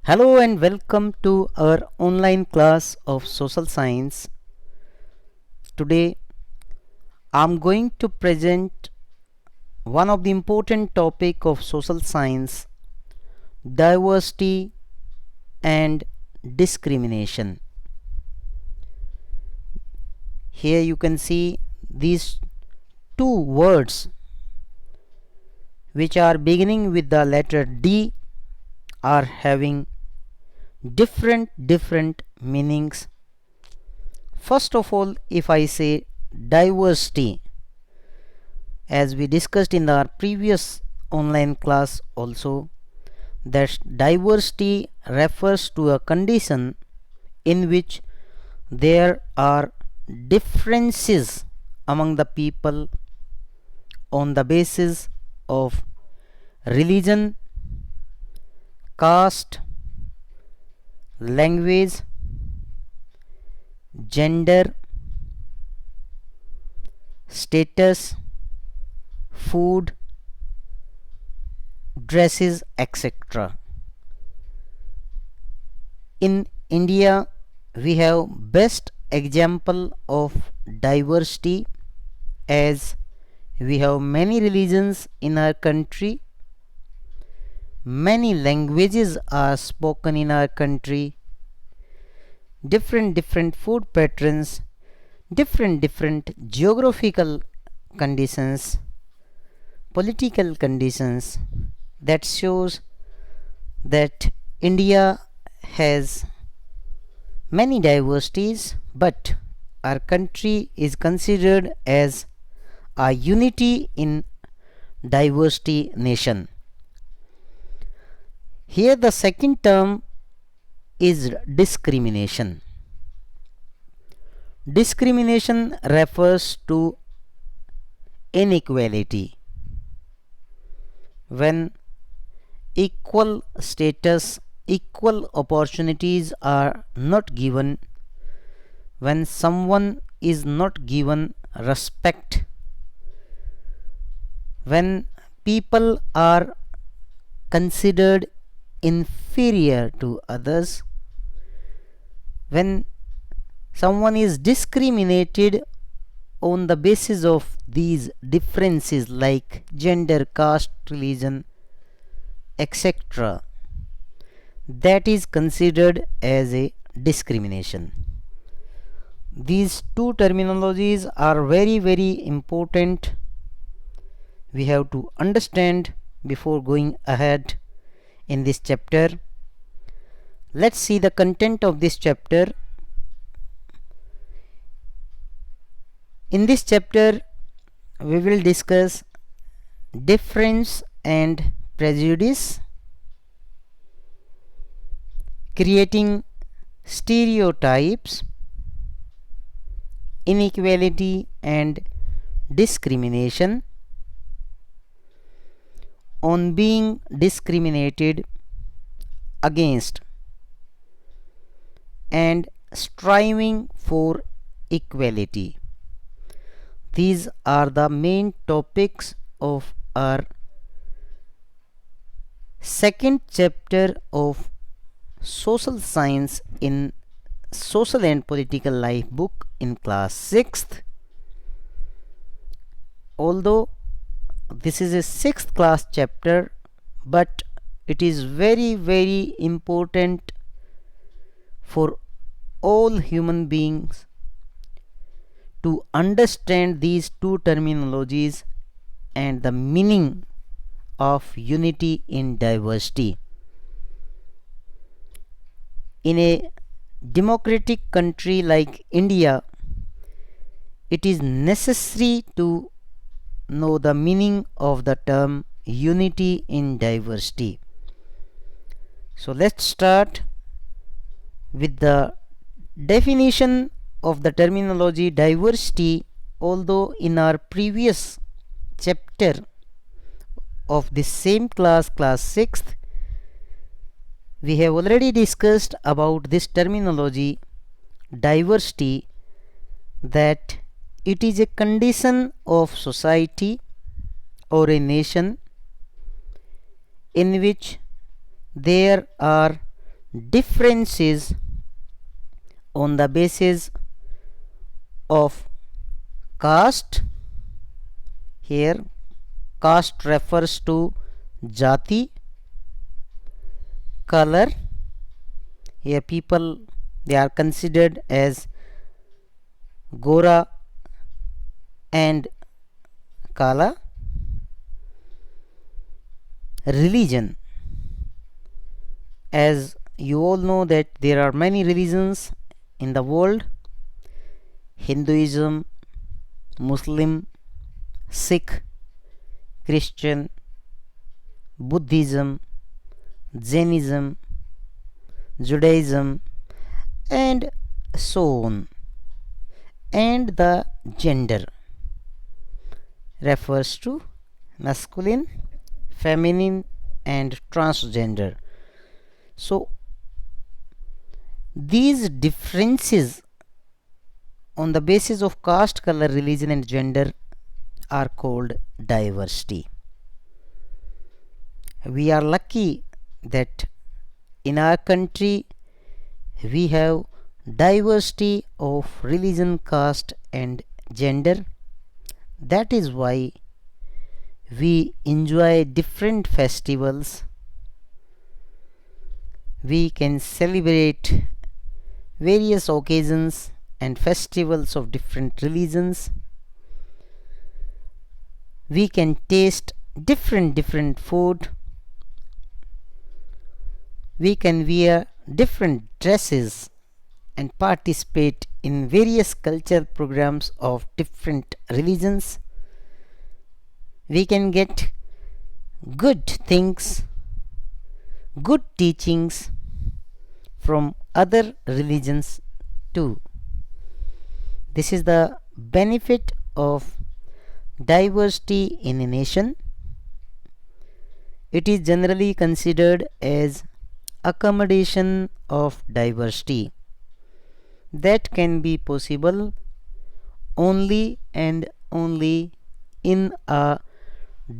Hello and welcome to our online class of social science. Today I'm going to present one of the important topic of social science, diversity and discrimination. Here you can see these two words which are beginning with the letter D are having different meanings. First of all, if I say diversity, as we discussed in our previous online class also, that diversity refers to a condition in which there are differences among the people on the basis of religion, caste, language, gender, status, food, dresses, etc. In India, we have best example of diversity, as we have many religions in our country, many languages are spoken in our country, different food patterns, different geographical conditions, political conditions, that shows that India has many diversities, but our country is considered as a unity in diversity nation. Here the second term is discrimination. Discrimination refers to inequality. When equal status, equal opportunities are not given, when someone is not given respect, when people are considered inferior to others, when someone is discriminated on the basis of these differences like gender, caste, religion, etc., that is considered as a discrimination. These two terminologies are very important. We have to understand before going ahead in this chapter. Let's see the content of this chapter. In this chapter, we will discuss difference and prejudice, creating stereotypes, inequality and discrimination, on being discriminated against, and striving for equality. These are the main topics of our second chapter of social science in social and political life book in class 6th. Although this is a 6th class chapter, but it is very important for all human beings to understand these two terminologies and the meaning of unity in diversity. In a democratic country like India, it is necessary to know the meaning of the term unity in diversity. So let's start with the definition of the terminology diversity. Although in our previous chapter of this same class 6th, we have already discussed about this terminology diversity, that it is a condition of society or a nation in which there are differences on the basis of caste. Here caste refers to jati. Color, here people, they are considered as gora and kala. Religion, as you all know that there are many religions in the world: Hinduism, Muslim, Sikh, Christian, Buddhism, Jainism, Judaism, and so on. And the gender refers to masculine, feminine, and transgender. So these differences on the basis of caste, color, religion, and gender are called diversity. We are lucky that in our country we have diversity of religion, caste, and gender. That is why we enjoy different festivals. We can celebrate various occasions and festivals of different religions. We can taste different food. We can wear different dresses and participate in various cultural programs of different religions. We can get good things, good teachings from other religions too. This is the benefit of diversity in a nation. It is generally considered as accommodation of diversity that can be possible only and only in a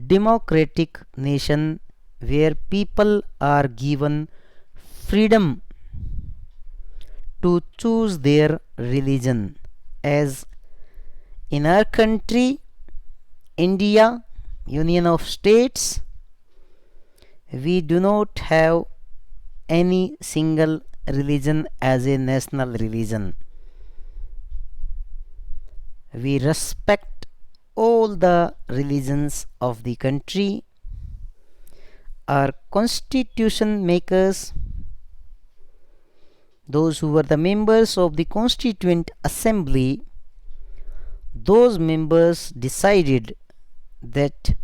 democratic nation where people are given freedom to choose their religion. As in our country, India, Union of States, we do not have any single religion as a national religion. We respect all the religions of the country. Our constitution makers, those who were the members of the Constituent Assembly, those members decided that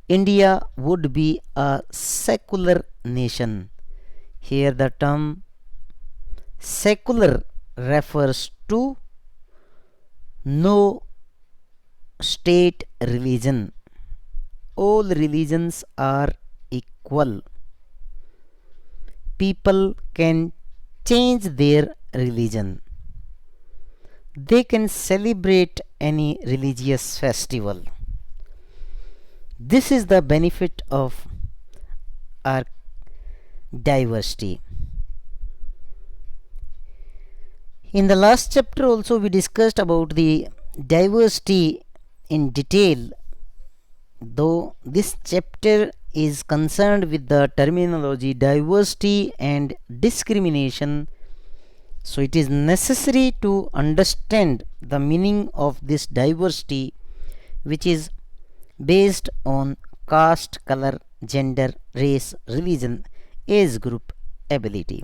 India would be a secular nation. Here the term secular refers to no state religion. All religions are equal. People can change their religion. They can celebrate any religious festival. This is the benefit of our diversity. In the last chapter also we discussed about the diversity in detail, though this chapter is concerned with the terminology diversity and discrimination. So it is necessary to understand the meaning of this diversity, which is based on caste, color, gender, race, religion, age group, ability.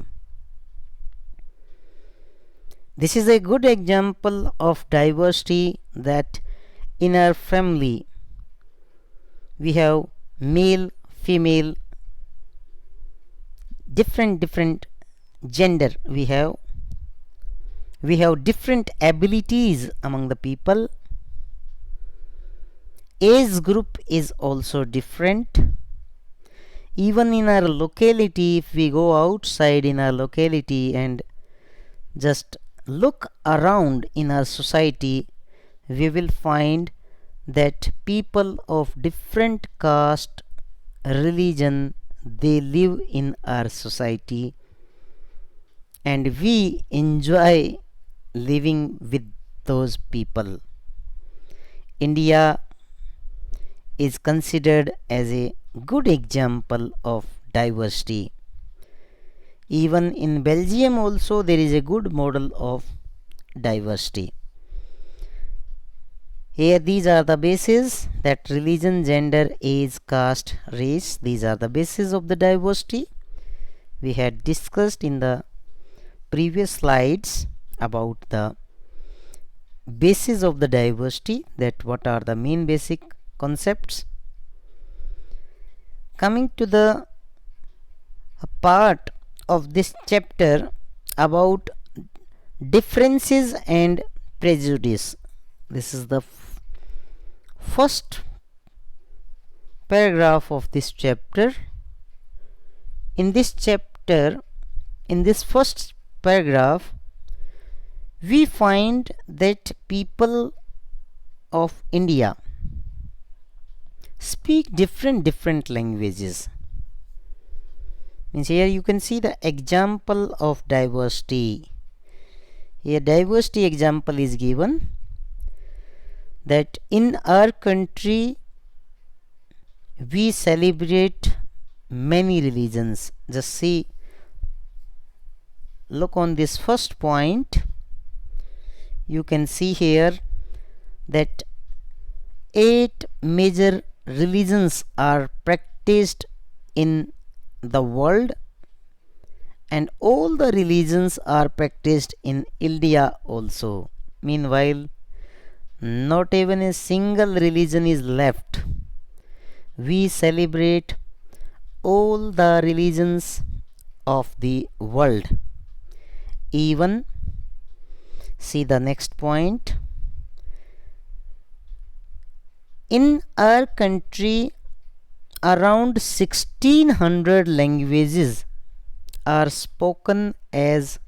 This is a good example of diversity, that in our family we have male, female, different gender. We have different abilities among the people. Age group is also different. Even in our locality, if we go outside in our locality and just look around in our society, we will find that people of different caste, religion, they live in our society. and we enjoy living with those people. India is considered as a good example of diversity. Even in Belgium also there is a good model of diversity. Here these are the bases, that religion, gender, age, caste, race. These are the bases of the diversity. We had discussed in the previous slides about the basis of the diversity, that what are the main basic concepts. Coming to the part of this chapter about differences and prejudice. This is the first paragraph of this chapter. In this chapter, in this first paragraph, we find that people of India speak different languages. Means here you can see the example of diversity. Here diversity example is given, that in our country we celebrate many religions. Just see, look on this first point. You can see here that 8 major religions are practiced in the world, and all the religions are practiced in India also. Meanwhile, not even a single religion is left. We celebrate all the religions of the world. Even, see the next point, in our country around 1600 languages are spoken as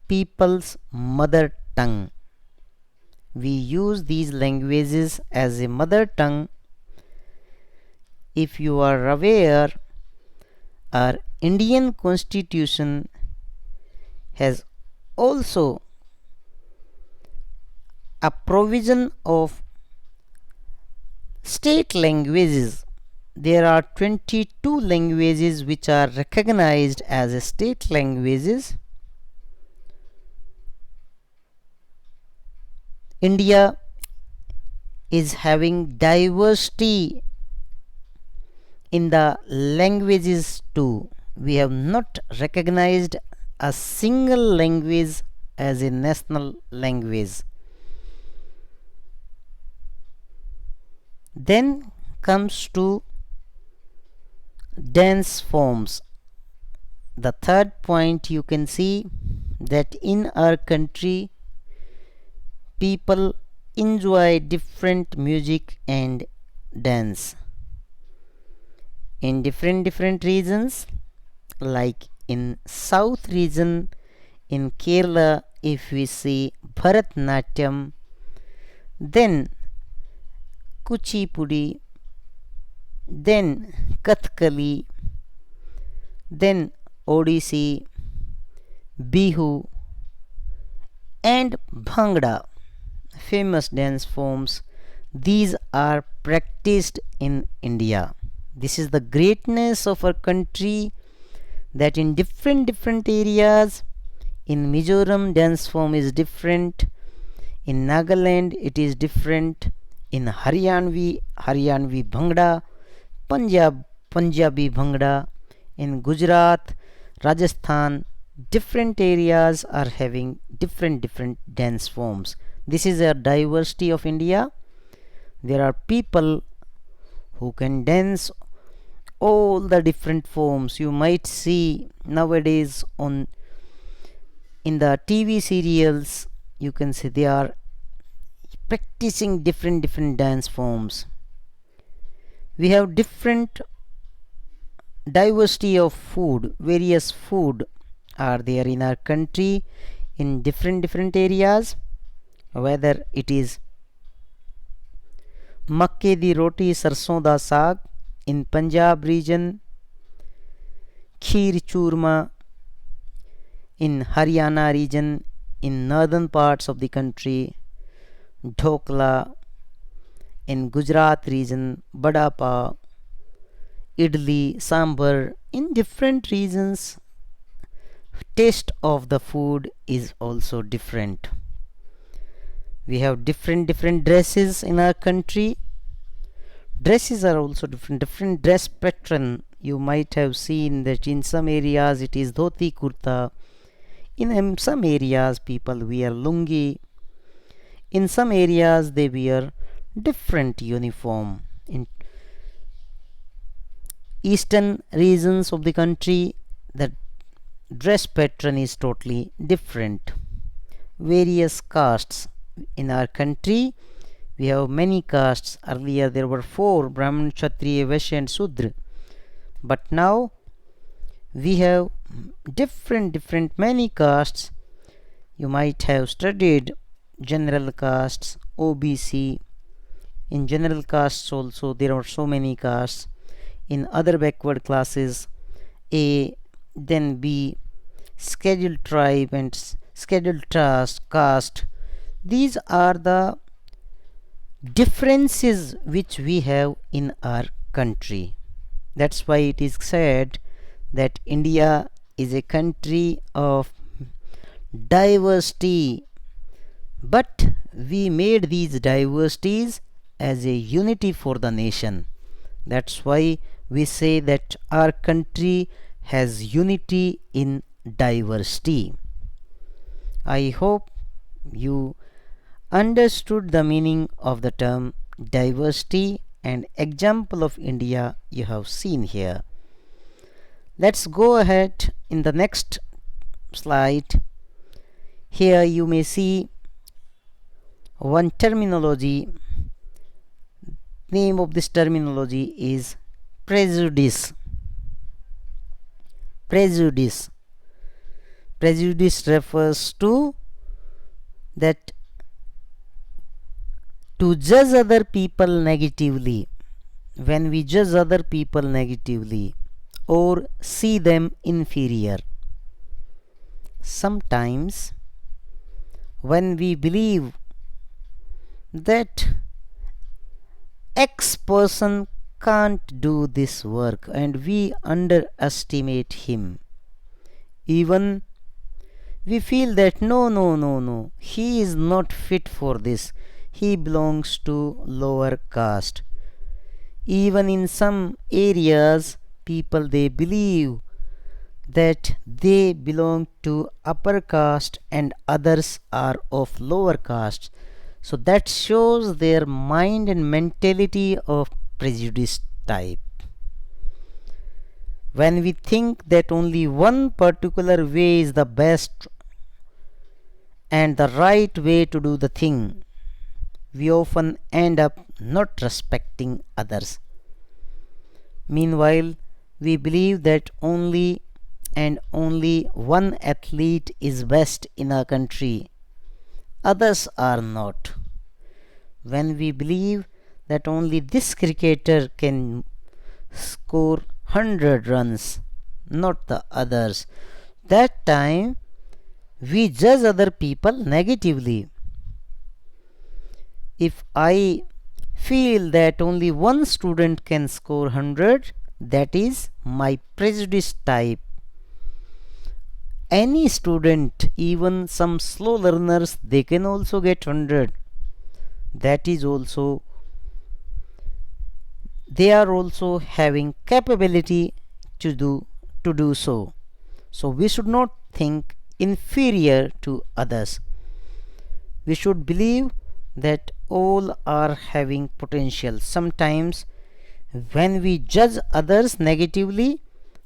people's mother tongue. We use these languages as a mother tongue. If you are aware, our Indian Constitution has also a provision of state languages. There are 22 languages which are recognized as state languages. India is having diversity in the languages too. We have not recognized a single language as a national language. Then comes to dance forms. The third point, you can see that in our country people enjoy different music and dance. In different regions, like in south region, in Kerala, if we see Bharatnatyam, then Kuchipudi, then Kathakali, then Odissi, Bihu and Bhangra, famous dance forms. These are practiced in India. This is the greatness of our country, that in different areas, in Mizoram dance form is different, in Nagaland it is different, in Haryanvi Bhangra, Punjabi Bhangra, in Gujarat, Rajasthan, different areas are having different dance forms. This is a diversity of India. There are people who can dance all the different forms. You might see nowadays in the TV serials, you can see they are practicing different dance forms. We have different diversity of food. Various food are there in our country in different areas, whether it is makke di roti sarson da saag in Punjab region, kheer churma In Haryana region, in northern parts of the country, dhokla. In Gujarat region, bada pav, idli, sambar. In different regions, taste of the food is also different. We have different dresses in our country. Dresses are also different dress pattern. You might have seen that in some areas it is dhoti kurta, in some areas people wear lungi, in some areas they wear different uniform. In eastern regions of the country, the dress pattern is totally different. Various castes in our country, we have many castes. Earlier there were 4: Brahman, Kshatriya, Vaishya and Sudra. But now we have different many castes. You might have studied general castes, OBC. In general castes also there are so many castes. In other backward classes, A, then B, scheduled tribe and scheduled caste. These are the differences which we have in our country. That's why it is said that India is a country of diversity, but we made these diversities as a unity for the nation. That's why we say that our country has unity in diversity. I hope you understood the meaning of the term diversity and example of India you have seen here. Let's go ahead in the next slide. Here you may see one terminology. Name of this terminology is prejudice. Prejudice. Prejudice refers to that to judge other people negatively. When we judge other people negatively or see them inferior. Sometimes when we believe that X person can't do this work and we underestimate him, even we feel that no, he is not fit for this, he belongs to lower caste. Even in some areas people they believe that they belong to upper caste and others are of lower caste. So that shows their mind and mentality of prejudiced type. When we think that only one particular way is the best and the right way to do the thing, we often end up not respecting others. Meanwhile, we believe that only and only one athlete is best in our country, others are not. When we believe that only this cricketer can score 100 runs, not the others, that time we judge other people negatively. If I feel that only one student can score 100, that is my prejudice type. Any student, even some slow learners, they can also get 100. That is also, they are also having capability to do so. So we should not think inferior to others. We should believe that all are having potential. Sometimes when we judge others negatively,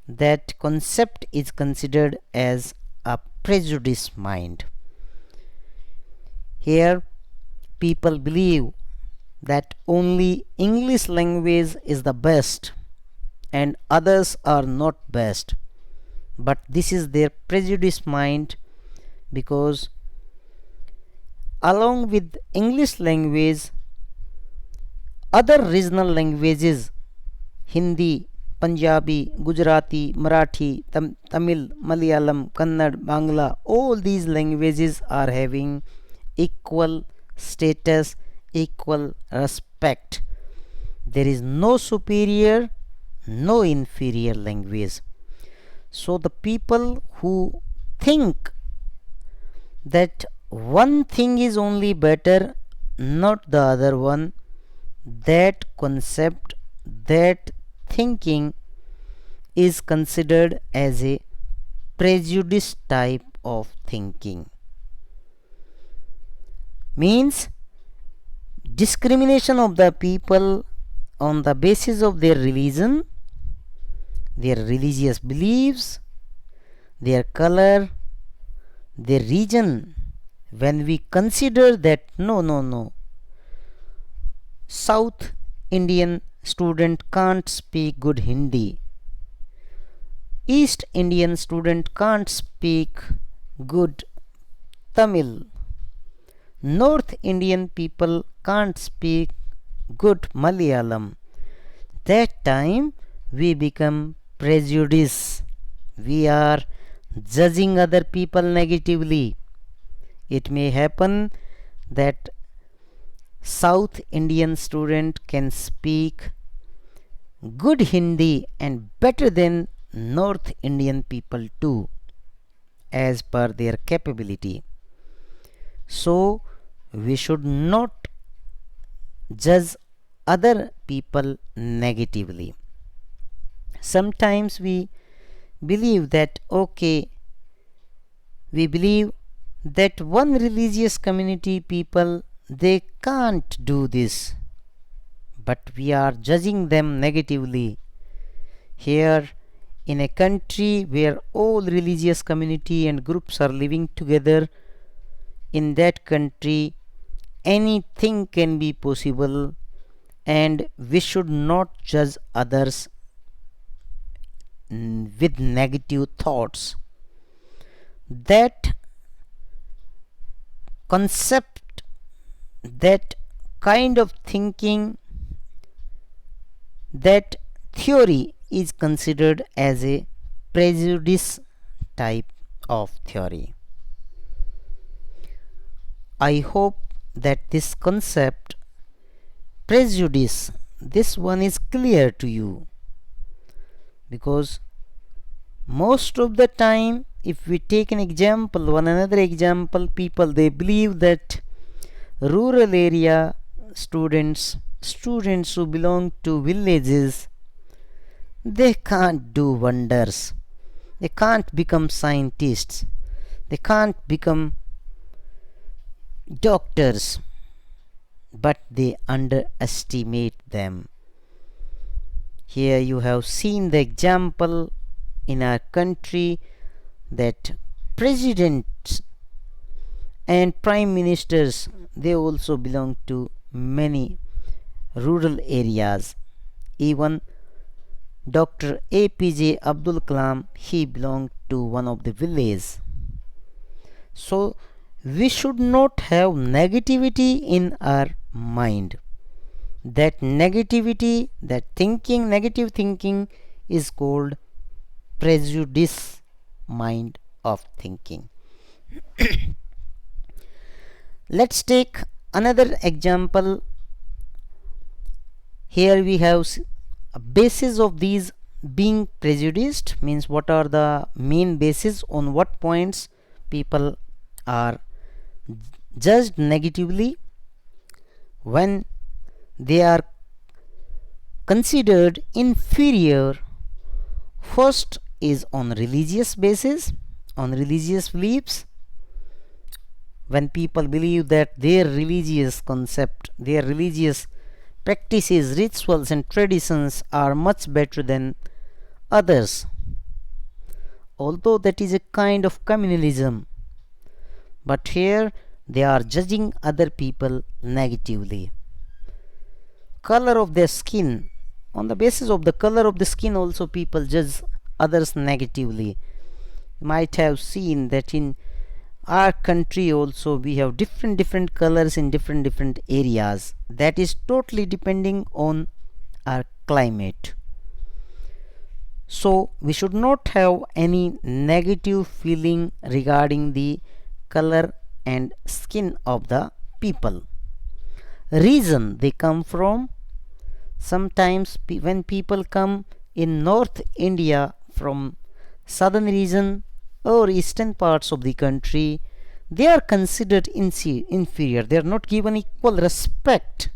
that concept is considered as a prejudice mind. Here people believe that only English language is the best and others are not best. But this is their prejudice mind, because along with English language, other regional languages, Hindi, Punjabi, Gujarati, Marathi, Tamil, Malayalam, Kannada, Bangla, all these languages are having equal status, equal respect. There is no superior, no inferior language. So the people who think that one thing is only better, not the other one, that concept, that thinking is considered as a prejudice type of thinking. Means discrimination of the people on the basis of their religion, their religious beliefs, their color, their region. When we consider that no, South Indian student can't speak good Hindi, East Indian student can't speak good Tamil, North Indian people can't speak good Malayalam, that time we become prejudiced. We are judging other people negatively. It may happen that South Indian student can speak good Hindi and better than North Indian people too, as per their capability. So we should not judge other people negatively. Sometimes we believe that we believe that one religious community people, they can't do this, but we are judging them negatively. Here in a country where all religious community and groups are living together, in that country anything can be possible, and we should not judge others with negative thoughts. That concept, that kind of thinking, that theory is considered as a prejudice type of theory. I hope that this concept, prejudice, this one is clear to you, because most of the time, if we take an example, one another example, people, they believe that rural area students who belong to villages, they can't do wonders, they can't become scientists, they can't become doctors, but they underestimate them. Here you have seen the example in our country that presidents and prime ministers, they also belong to many rural areas. Even Dr. APJ Abdul Kalam, he belonged to one of the villages. So we should not have negativity in our mind. That negativity, that thinking, negative thinking is called prejudice mind of thinking. Let's take another example. Here we have a basis of these being prejudiced, means what are the main basis, on what points people are judged negatively. When they are considered inferior, first is on religious basis, on religious beliefs. When people believe that their religious concept, their religious practices, rituals and traditions are much better than others, although that is a kind of communalism, but here they are judging other people negatively. Color of their skin, on the basis of the color of the skin also people judge others negatively. You might have seen that in our country also we have different colors in different areas. That is totally depending on our climate. So we should not have any negative feeling regarding the color and skin of the people. Reason they come from, sometimes when people come in North India from southern region or eastern parts of the country, they are considered inferior. They are not given equal respect.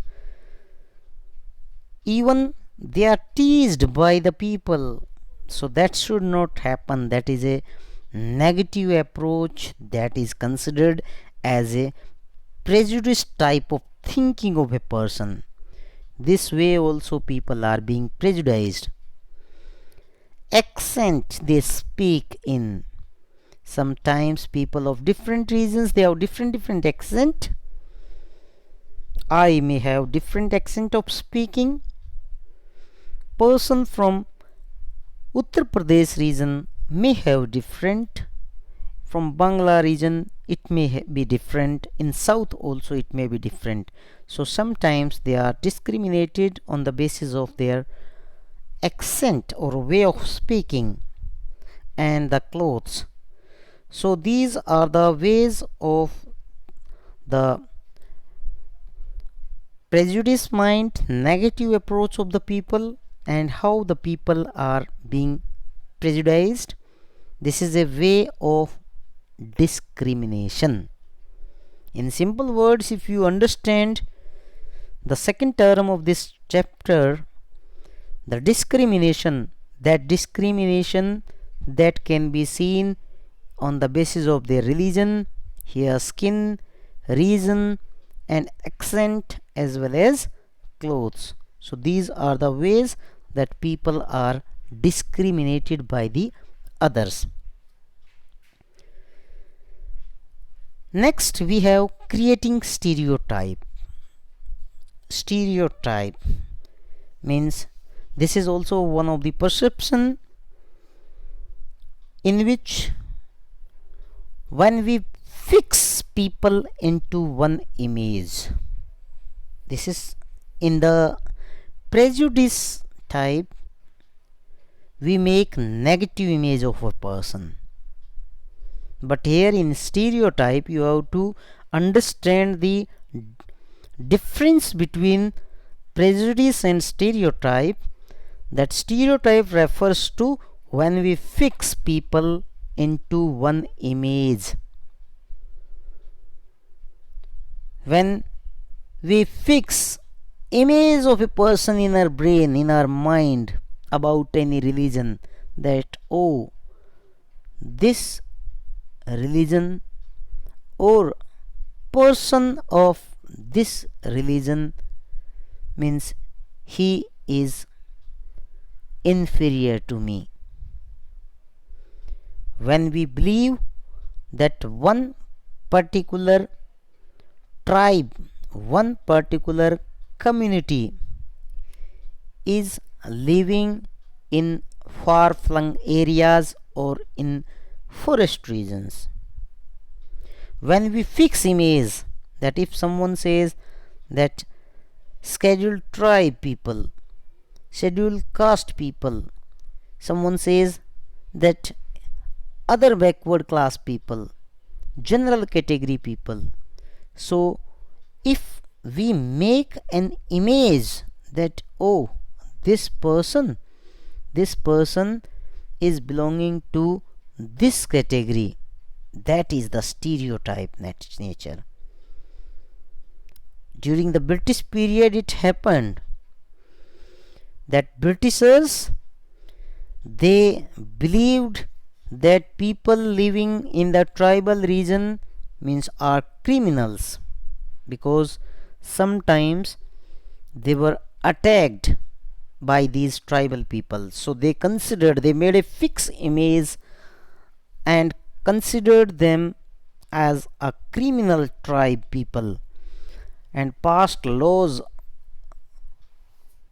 Even they are teased by the people. So that should not happen. That is a negative approach, that is considered as a prejudiced type of thinking of a person. This way also people are being prejudiced. Accent they speak in, sometimes people of different regions, they have different accent. I may have different accent of speaking. Person from Uttar Pradesh region may have different. From Bangla region it may be different. In south also it may be different. So sometimes they are discriminated on the basis of their accent or way of speaking and the clothes. So these are the ways of the prejudice mind, negative approach of the people, and how the people are being prejudiced. This is a way of discrimination. In simple words, if you understand the second term of this chapter, the discrimination that can be seen on the basis of their religion, hair, skin, reason and accent, as well as clothes. So these are the ways that people are discriminated by the others. Next we have creating stereotype. Stereotype means this is also one of the perception in which when we fix people into one image, this is in the prejudice type, we make negative image of a person. But here in stereotype you have to understand the difference between prejudice and stereotype. That stereotype refers to when we fix people into one image. When we fix image of a person in our brain, in our mind about any religion, that oh, this religion or person of this religion means he is inferior to me. When we believe that one particular tribe, one particular community is living in far-flung areas or in forest regions, when we fix image, that if someone says that scheduled tribe people, scheduled caste people, someone says that other backward class people, general category people, so if we make an image that oh, this person is belonging to this category, that is the stereotype nature. During the British period it happened that Britishers, they believed that people living in the tribal region means are criminals, because sometimes they were attacked by these tribal people. So they made a fixed image and considered them as a criminal tribe people, and passed laws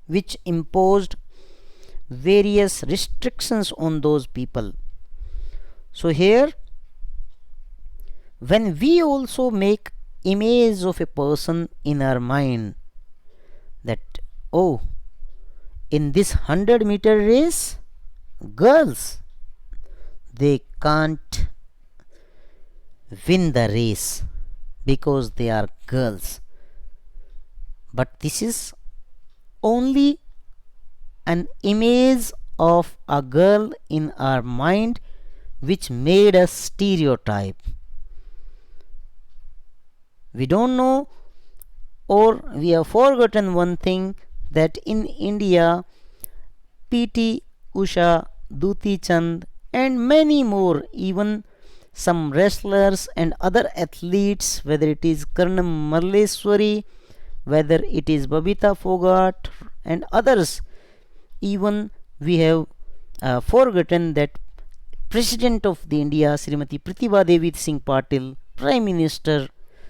which imposed various restrictions on those people. So here, when we also make image of a person in our mind, that oh, in this 100-meter race girls, they can't win the race because they are girls. But this is only an image of a girl in our mind which made us stereotype. We don't know, or we have forgotten one thing, that in India, PT Usha, Duti Chand, and many more, even some wrestlers and other athletes, whether it is Karnam Marleswari, whether it is Babita Fogart, and others, even we have forgotten that President of the India, Srimati Pratibha Devi Singh Patil, Prime Minister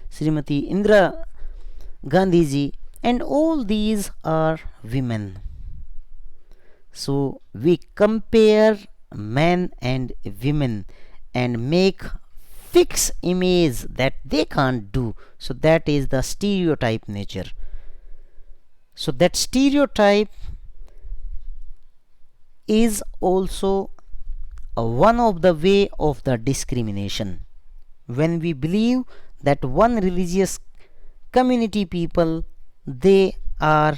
Srimati Indira Gandhiji, and all these are women. So we compare men and women and make fixed image that they can't do. So that is the stereotype nature. So that stereotype is also one of the way of the discrimination. When we believe that one religious community people, they are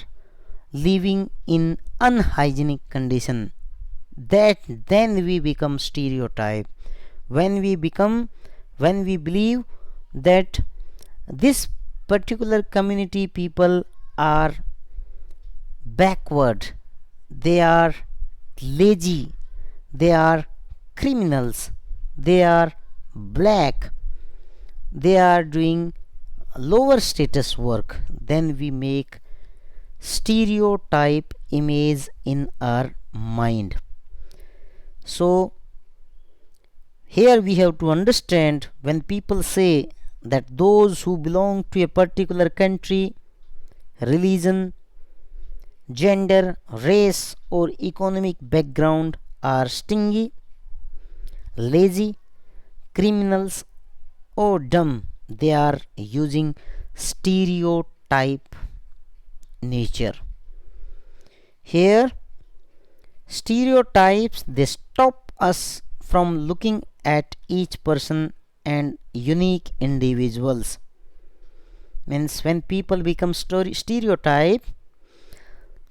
living in unhygienic condition, that then we become stereotype. When we believe that this particular community people are backward, they are lazy, they are criminals, they are black, they are doing lower status work, then we make stereotype image in our mind. So here we have to understand, when people say that those who belong to a particular country, religion, gender, race, or economic background are stingy, lazy, criminals, or dumb, they are using stereotype nature. Here, stereotypes, they stop us from looking at each person and unique individuals. Means when people become stereotype,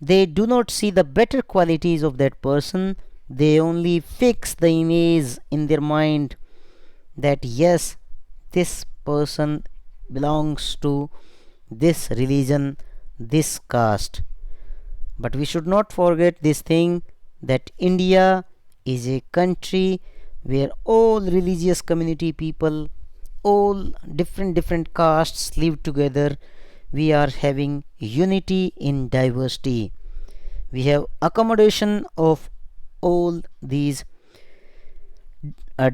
they do not see the better qualities of that person, they only fix the image in their mind that yes, this person belongs to this religion, this caste. But we should not forget this thing, that India is a country where all religious community people, all different castes live together. We are having unity in diversity. We have accommodation of all these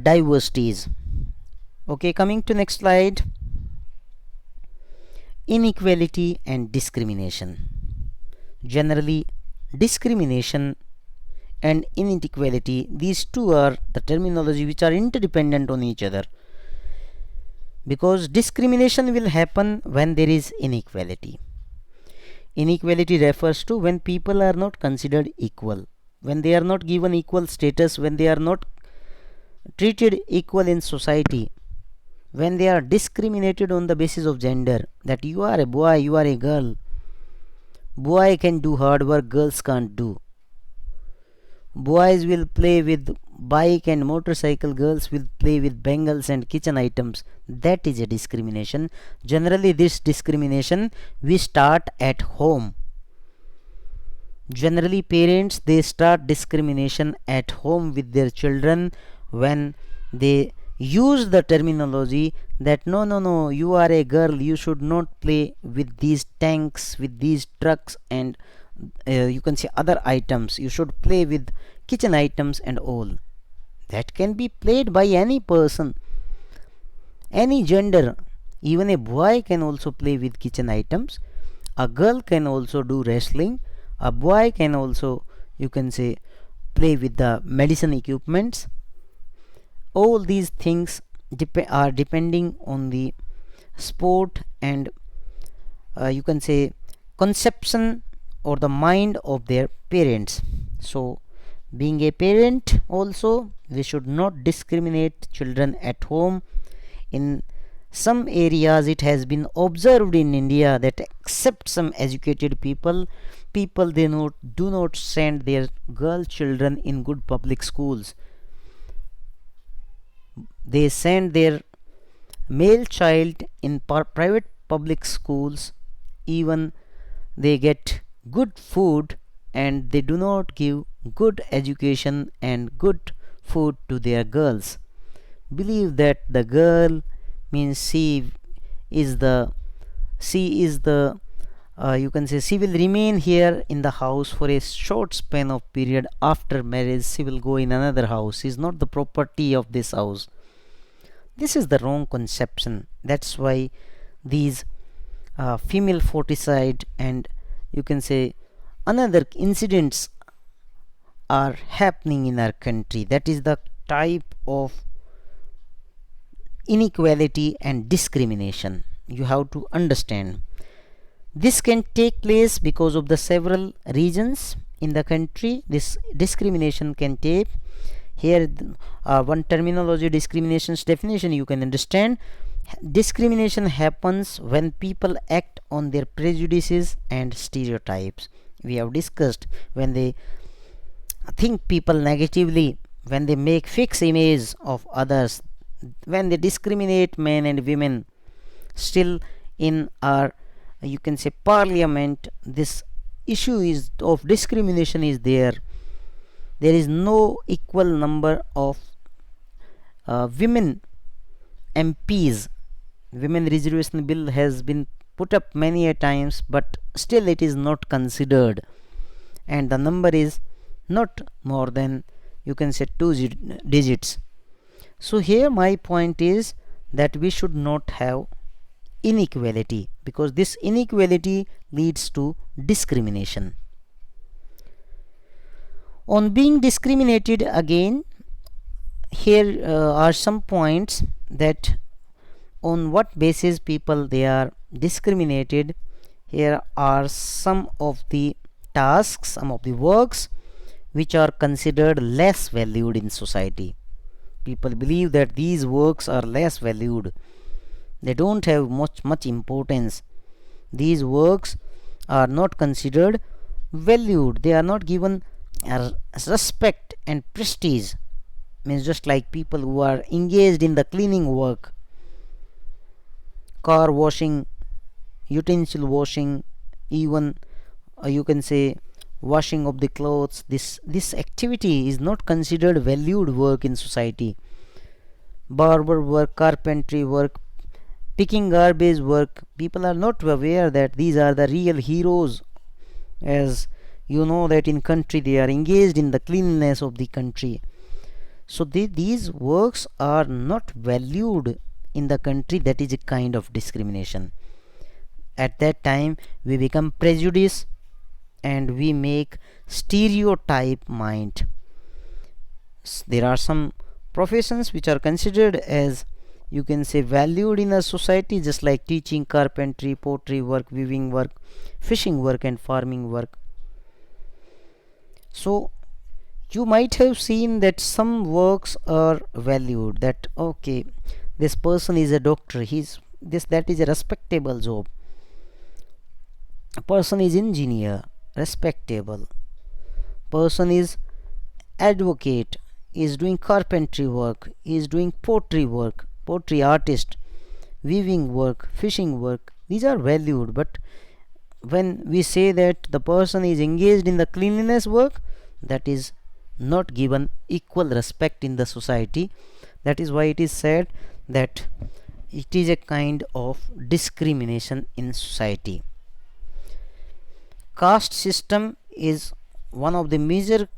diversities. Okay, coming to next slide. Inequality and discrimination. Generally, discrimination and inequality, these two are the terminology which are interdependent on each other, because discrimination will happen when there is inequality. Inequality refers to when people are not considered equal, when they are not given equal status, when they are not treated equal in society, when they are discriminated on the basis of gender, that you are a boy, you are a girl, boy can do hard work, girls can't do, boys will play with bike and motorcycle, girls will play with bangles and kitchen items. That is a discrimination. Generally this discrimination we start at home. Generally parents, they start discrimination at home with their children, when they use the terminology that no, you are a girl, you should not play with these tanks, with these trucks, and you can say other items, you should play with kitchen items and all. That can be played by any person, any gender. Even a boy can also play with kitchen items, a girl can also do wrestling, a boy can also, you can say, play with the medicine equipments. All these things are depending on the sport and you can say conception or the mind of their parents. So Being a parent also, we should not discriminate children at home. In some areas it has been observed in India that except some educated people they do not send their girl children in good public schools. They send their male child in private public schools. Even they get good food, and they do not give good education and good food to their girls. Believe that the girl means is the she is the you can say she will remain here in the house for a short span of period. After marriage she will go in another house. She is not the property of this house. This is the wrong conception. That's why these female foeticide and you can say another incidents are happening in our country. That is the type of inequality and discrimination. You have to understand this can take place because of the several reasons in the country. This discrimination can take here one terminology, discrimination's definition you can understand. Discrimination happens when people act on their prejudices and stereotypes. We have discussed when they think people negatively, when they make fixed image of others, when they discriminate men and women. Still in our you can say parliament, this issue is of discrimination is there. There is no equal number of women MPs. Women reservation bill has been put up many a times, but still it is not considered, and the number is not more than you can say two digits. So here my point is that we should not have inequality, because this inequality leads to discrimination. On being discriminated, again here are some points that on what basis people they are discriminated. Here are some of the tasks, some of the works which are considered less valued in society. People believe that these works are less valued, they don't have much importance. These works are not considered valued, they are not given respect and prestige. Means just like people who are engaged in the cleaning work, car washing, utensil washing, even you can say washing of the clothes. This activity is not considered valued work in society. Barber work, carpentry work, picking garbage work, people are not aware that these are the real heroes. As you know that in country they are engaged in the cleanliness of the country. So these works are not valued in the country. That is a kind of discrimination. At that time we become prejudiced and we make stereotype mind. There are some professions which are considered as you can say valued in a society, just like teaching, carpentry, pottery work, weaving work, fishing work and farming work. So you might have seen that some works are valued, that okay, this person is a doctor, that is a respectable job. A person is engineer, respectable. Person is advocate, is doing carpentry work, is doing pottery work, pottery artist, weaving work, fishing work. These are valued. But when we say that the person is engaged in the cleanliness work, that is not given equal respect in the society. That is why it is said that it is a kind of discrimination in society. Caste system is one of the major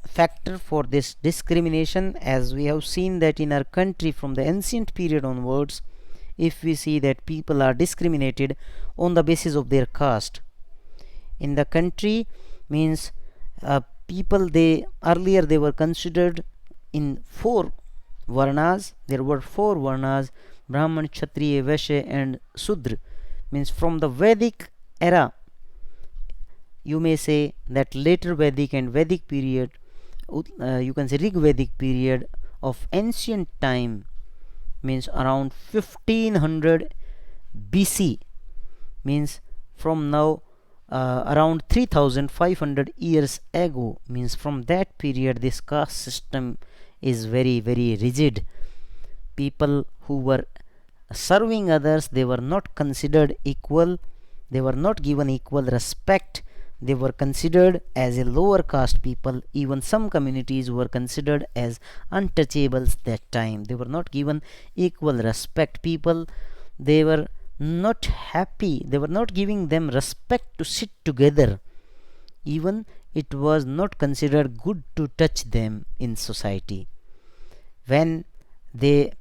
factor for this discrimination, as we have seen that in our country from the ancient period onwards, if we see that people are discriminated on the basis of their caste in the country. Means people, they earlier they were considered in four varnas. There were four varnas: Brahman, Kshatriya, Vaishya and Sudra. Means from the Vedic era, you may say that later Vedic and Vedic period, you can say Rigvedic period of ancient time, means around 1500 BC, means from now around 3500 years ago, means from that period this caste system is very rigid. People who were serving others, they were not considered equal, they were not given equal respect, they were considered as a lower caste people. Even some communities were considered as untouchables that time. They were not given equal respect. People, they were not happy, they were not giving them respect to sit together. Even it was not considered good to touch them in society. When they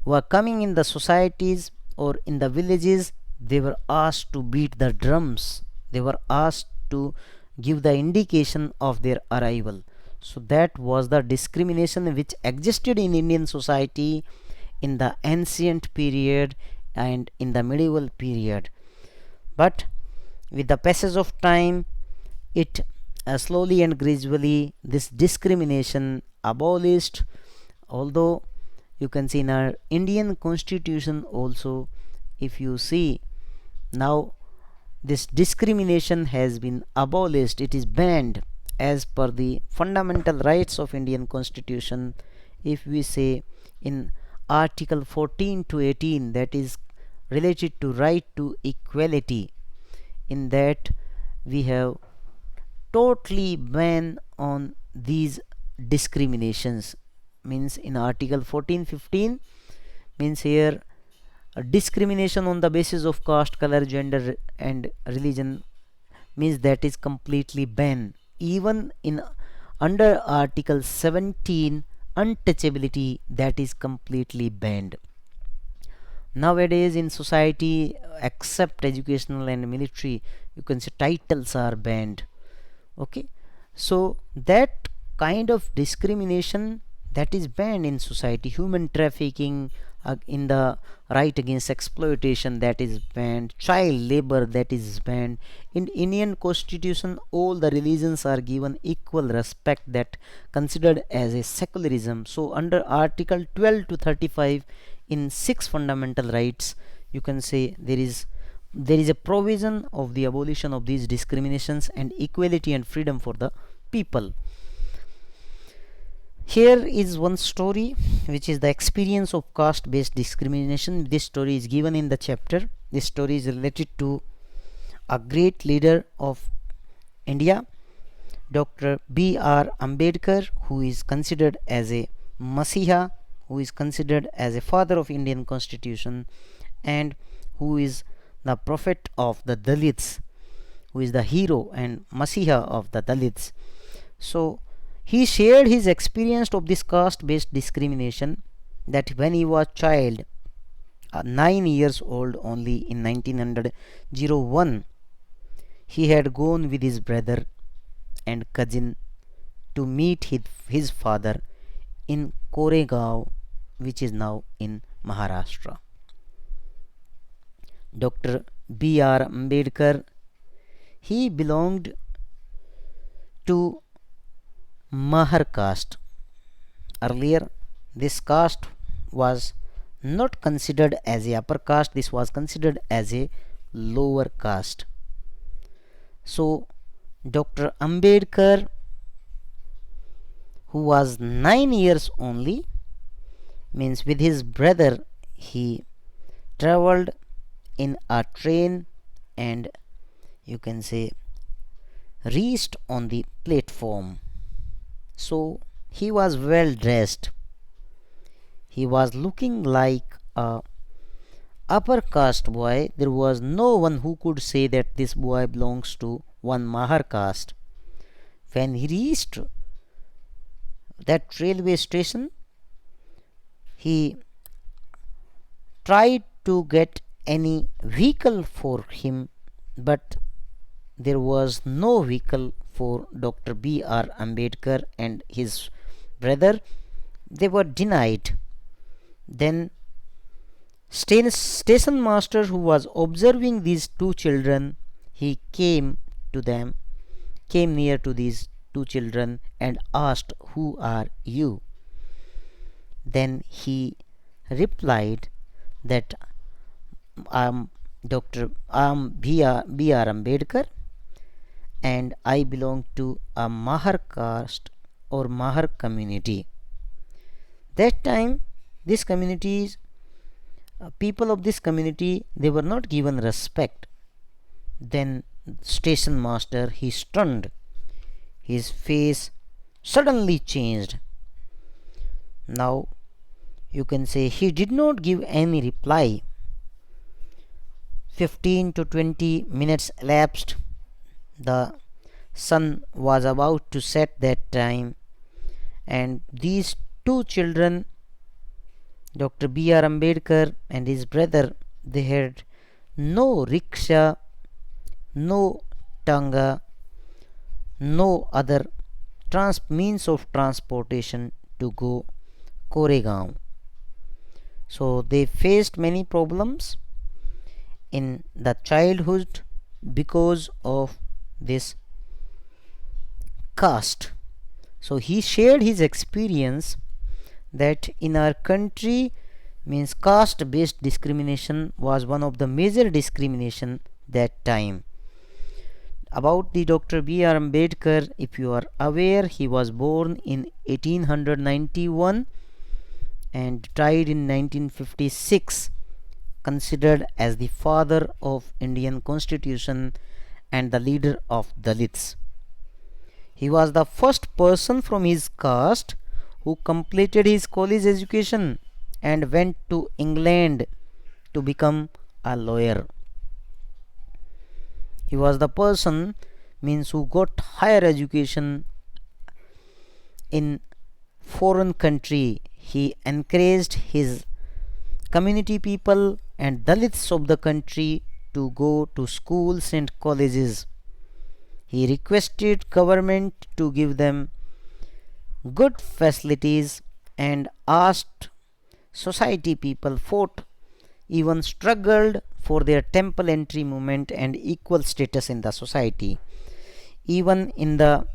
were coming in the societies or in the villages, they were asked to beat the drums, they were asked to give the indication of their arrival. So that was the discrimination which existed in Indian society in the ancient period and in the medieval period. But with the passage of time, it slowly and gradually this discrimination abolished. Although you can see in our Indian constitution also, if you see now, this discrimination has been abolished, it is banned as per the fundamental rights of Indian constitution. If we say in article 14 to 18, that is related to right to equality, in that we have totally ban on these discriminations. Means in article 14-15, means here discrimination on the basis of caste, color, gender and religion, means that is completely banned. Even in under article 17, untouchability, that is completely banned. Nowadays in society, except educational and military, you can say titles are banned. Okay, so that kind of discrimination, that is banned in society. Human trafficking, in the right against exploitation, that is banned. Child labor, that is banned. In Indian constitution, all the religions are given equal respect, that considered as a secularism. So under article 12 to 35 in 6 fundamental rights, you can say there is a provision of the abolition of these discriminations and equality and freedom for the people. Here is one story which is the experience of caste based discrimination. This story is given in the chapter. This story is related to a great leader of India, Dr. B.R. Ambedkar, who is considered as a Masiha, who is considered as a father of Indian constitution, and who is the prophet of the Dalits, who is the hero and Masiha of the Dalits. So he shared his experience of this caste based discrimination, that when he was child, 9 years old only, in 1901, he had gone with his brother and cousin to meet his father in Koregaon, which is now in Maharashtra. Dr. B.R. Ambedkar, he belonged to Mahar caste. Earlier, this caste was not considered as a upper caste, this was considered as a lower caste. So Dr. Ambedkar, who was 9 years only, means with his brother, he traveled in a train and you can say reached on the platform. So he was well dressed, he was looking like a upper caste boy. There was no one who could say that this boy belongs to one Mahar caste. When he reached that railway station, he tried to get any vehicle for him, but there was no vehicle for Dr. B.R. Ambedkar and his brother. They were denied. Then station master, who was observing these two children, he came near to these two children and asked, "Who are you?" Then he replied that I am B.R. Ambedkar and I belong to a Mahar caste or Mahar community. That time, this communities, people of this community, they were not given respect. Then station master, he stunned. His face suddenly changed. Now you can say he did not give any reply. 15 to 20 minutes elapsed. The sun was about to set that time, and these two children, Dr. B.R. Ambedkar and his brother, they had no rickshaw, no tanga, no other means of transportation to go Koregaon. So they faced many problems in the childhood because of this caste. So he shared his experience that in our country, means caste based discrimination was one of the major discrimination that time. About the Dr. B.R. Ambedkar, if you are aware, he was born in 1891 and died in 1956, considered as the father of Indian Constitution and the leader of Dalits. He was the first person from his caste who completed his college education and went to England to become a lawyer. He was the person means who got higher education in foreign country. He encouraged his community people and Dalits of the country to go to schools and colleges. He requested government to give them good facilities and asked society people, fought, even struggled for their temple entry movement and equal status in the society. Even in the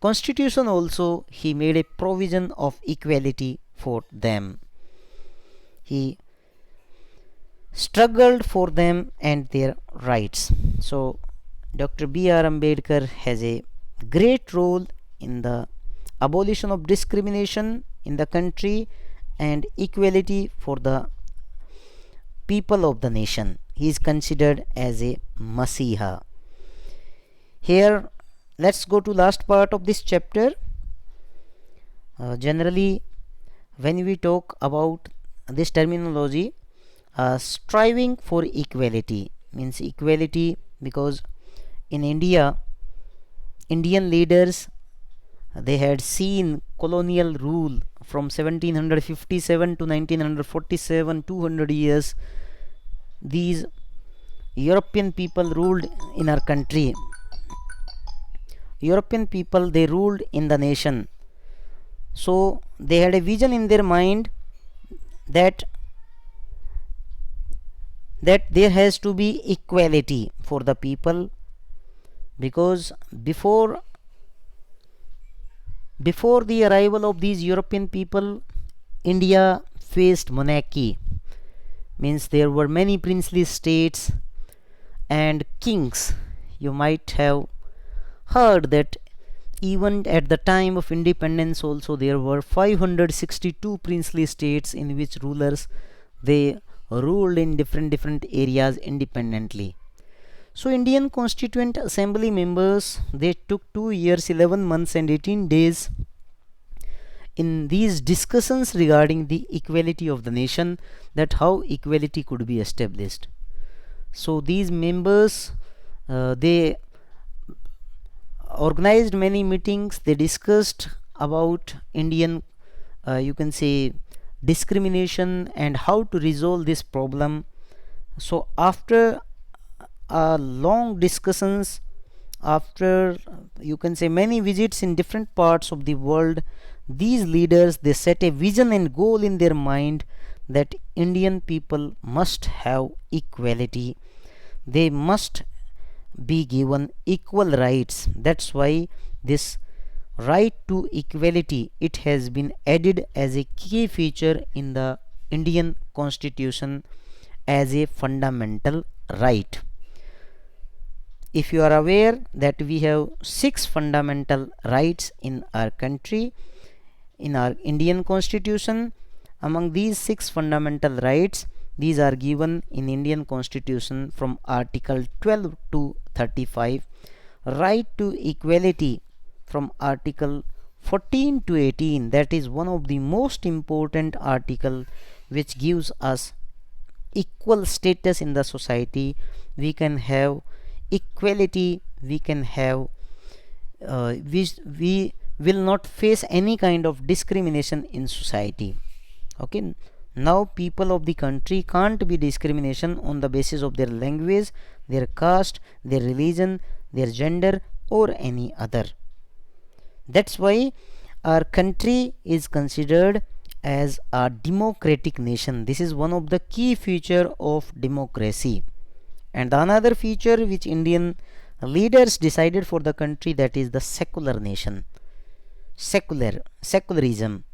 constitution also he made a provision of equality for them. He struggled for them and their rights. So Dr. B.R. Ambedkar has a great role in the abolition of discrimination in the country and equality for the people of the nation. He is considered as a Masiha. Here, let's go to last part of this chapter. Generally, when we talk about this terminology, striving for equality means equality, because in India, Indian leaders, they had seen colonial rule from 1757 to 1947, 200 years. These European people ruled in our country. European people, they ruled in the nation. So they had a vision in their mind that there has to be equality for the people, because before the arrival of these European people, India faced monarchy, means there were many princely states and kings. You might have heard that even at the time of independence also there were 562 princely states in which rulers, they ruled in different areas independently. So Indian Constituent Assembly members, they took 2 years, 11 months and 18 days in these discussions regarding the equality of the nation, that how equality could be established. So these members, they organized many meetings. They discussed about Indian, you can say, discrimination and how to resolve this problem. So after long discussions, after you can say many visits in different parts of the world, these leaders, they set a vision and goal in their mind that Indian people must have equality, they must be given equal rights. That's why this right to equality, it has been added as a key feature in the Indian Constitution as a fundamental right. If you are aware that we have 6 fundamental rights in our country, in our Indian Constitution, among these 6 fundamental rights, these are given in Indian Constitution from Article 12 to 35, right to equality from Article 14 to 18, that is one of the most important article which gives us equal status in the society. We can have equality, we can have we will not face any kind of discrimination in society. Okay, now people of the country can't be discrimination on the basis of their language, their caste, their religion, their gender, or any other. That's why our country is considered as a democratic nation. This is one of the key feature of democracy. And another feature which Indian leaders decided for the country, that is the secular nation. Secularism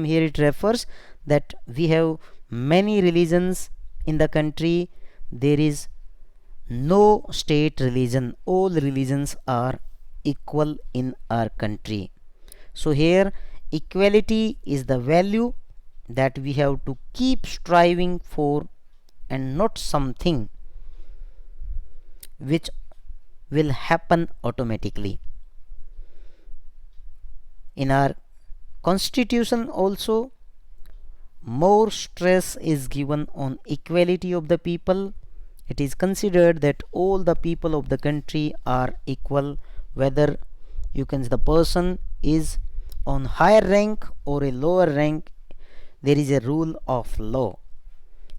here it refers that we have many religions in the country. There is no state religion, all religions are equal in our country. So here equality is the value that we have to keep striving for, and not something which will happen automatically. In our constitution also, more stress is given on equality of the people. It is considered that all the people of the country are equal, whether you can the person is on higher rank or a lower rank. There is a rule of law.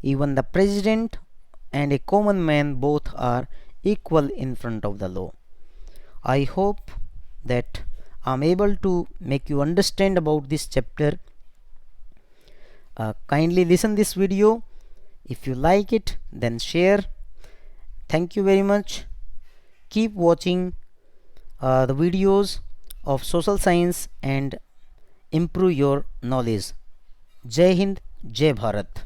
Even the president and a common man both are equal in front of the law. I hope that I am able to make you understand about this chapter. Kindly listen this video. If you like it, then share. Thank you very much. Keep watching the videos of social science and improve your knowledge. Jai Hind, Jai Bharat.